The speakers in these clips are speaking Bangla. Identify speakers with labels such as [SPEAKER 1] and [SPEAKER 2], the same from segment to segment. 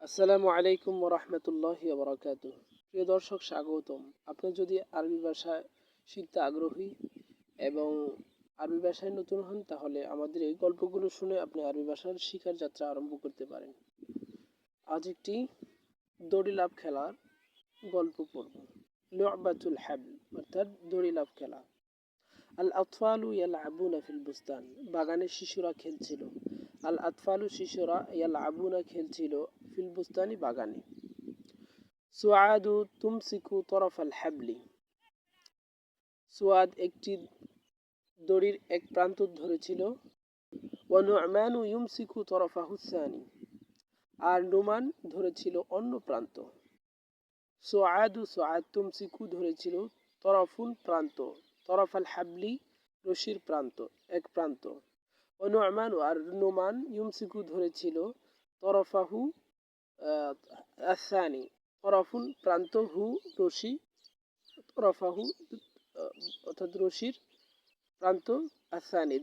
[SPEAKER 1] আসসালামু আলাইকুম ওয়া রাহমাতুল্লাহি ওয়া বারাকাতুহু। প্রিয় দর্শক, স্বাগতম। আপনি যদি আরবি ভাষা শিখতে আগ্রহী এবং আরবি ভাষায় নতুন হন, তাহলে আমাদের এই গল্পগুলো শুনে আপনি আরবি ভাষার শিখার যাত্রা আরম্ভ করতে পারেন। আজ একটি দড়ি লাফ খেলার গল্প পড়ব। লু'বাতুল হাবল, অর্থাৎ দড়ি লাফ খেলা। আল আতফালু ইয়ালআবুনা ফিল বুস্তান, বাগানে শিশুরা খেলছিল। আল আতফালু, শিশুরা, ইয়ালআবুনা খেলছিল, ফিল বুস্তানি, বাগানে। সুআদু তুমসিকু তরফাল হাবলি, সুআদ একটি দড়ির এক প্রান্ত ধরেছিল। ওয়া নু'মানু ইউমসিকু তরফাহু সানি, আর নুমান ধরেছিল অন্য প্রান্ত। সুআদ তুমসিকু ধরেছিল তরফুন, প্রান্ত, তরফাল হাবলি, রশির প্রান্ত, এক প্রান্ত। ও নু'মানু, আর নুমান, ইউমসিকু ধরেছিল তরফাহু আসানি, তরফুন, প্রান্ত, হু, রশি, তরফাহু, অর্থাৎ রশির প্রান্ত, আসানি,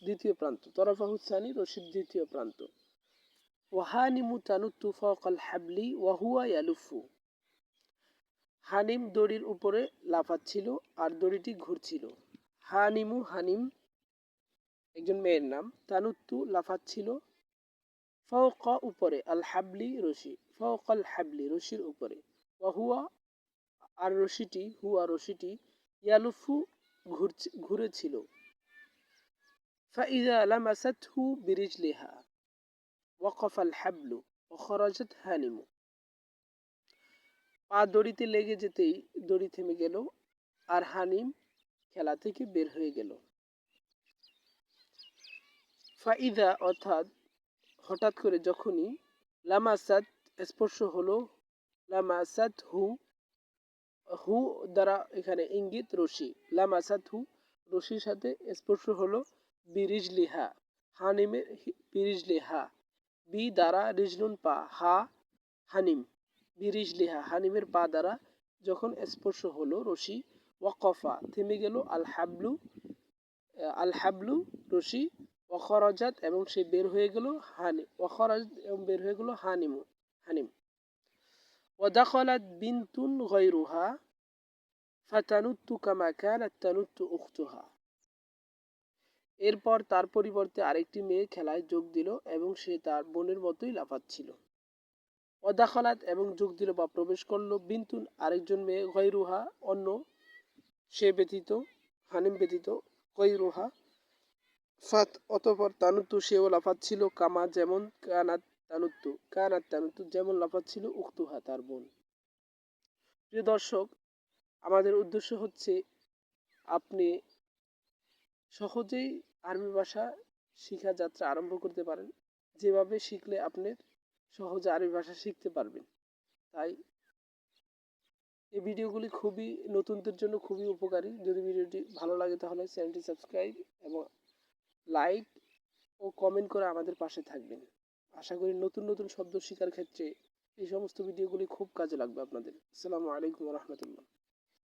[SPEAKER 1] দ্বিতীয় প্রান্ত, তরফাহু সানি, রশির দ্বিতীয় প্রান্ত। ওয়াহানিমু তানুত্তু ফাওকাল হাবলি ওয়া হুয়া ইয়ালুফু, হানিম দড়ির উপরে লাফাচ্ছিল আর দড়িটি ঘুরছিল। হানিম একজন মেয়ের নাম। তানুত্তু, লাফাচ্ছিল। ফাওকা, উপরে, আল হাবলি, রশি, ফাওকাল হাবলি, রশির উপরে। ওয়াহুয়া, আর রশিটি, ইয়ালুফু, ঘুরেছিল। ফাইযা লামাসাতহু বিরিজলিহা ওয়াকাফাল হাবলু ওয়া খারাজাত হানিমু, পা দড়িতে লেগে যেতেই দড়ি থেমে গেল আর হানিম খেলা থেকে বের হয়ে গেল। ফাইদা, অর্থাৎ হঠাৎ করে, যখনই, লামাসাত, স্পর্শ হলো, লামাসাত হু দ্বারা এখানে ইঙ্গিত রশি, লামাসাত হু, রশির সাথে স্পর্শ হলো, বিরিজলিহা, হানিমের, বিরিজলিহা, বি দ্বারা, রিজলুন, পা, হা, হানিম, বিরিজলিহা, হানিমের পা দ্বারা যখন স্পর্শ হলো রশি, ওয়াকফা, থেমে গেল, আল হাবলু, রশি, ওয়াখরাজাত, এবং সে বের হয়ে গেল, ওয়াখরাজাত, এবং বের হয়ে গেল, হানিম। ওয়াদাখালাত বিনতুন গায়রুহা ফাতানুত্তু কামা কানাত তানুত্তু উখতুহা, এরপর তার পরিবর্তে আরেকটি মেয়ে খেলায় যোগ দিল এবং সে তার বোনের মতোই লাফাচ্ছিল। ওয়াদাখালাত, এবং যোগ দিল বা প্রবেশ করলো, বিনতুন, আরেকজন মেয়ে, গায়রুহা, অন্য, সে ব্যতীত, হানিম ব্যতীত, গায়রুহা, অতঃপর তানুত্তু, সেও লাফাচ্ছিল, কামা, যেমন, কানাত তানুত্তু, যেমন লাফাচ্ছিল, উখতুহা, তার বোন। প্রিয় দর্শক, আমাদের উদ্দেশ্য হচ্ছে আপনি সহজেই আরবি ভাষা শিক্ষা যাত্রা আরম্ভ করতে পারেন, যেভাবে শিখলে আপনি সহজে আরবি ভাষা শিখতে পারবেন। তাই এই ভিডিওগুলি খুবই নতুনদের জন্য খুবই উপকারী। যদি ভিডিওটি ভালো লাগে তাহলে চ্যানেলটি সাবস্ক্রাইব এবং লাইক ও কমেন্ট করে আমাদের পাশে থাকবেন। আশা করি নতুন নতুন শব্দ শেখার ক্ষেত্রে এই সমস্ত ভিডিওগুলি খুব কাজে লাগবে আপনাদের। আসসালামু আলাইকুম ওয়া রাহমাতুল্লাহ।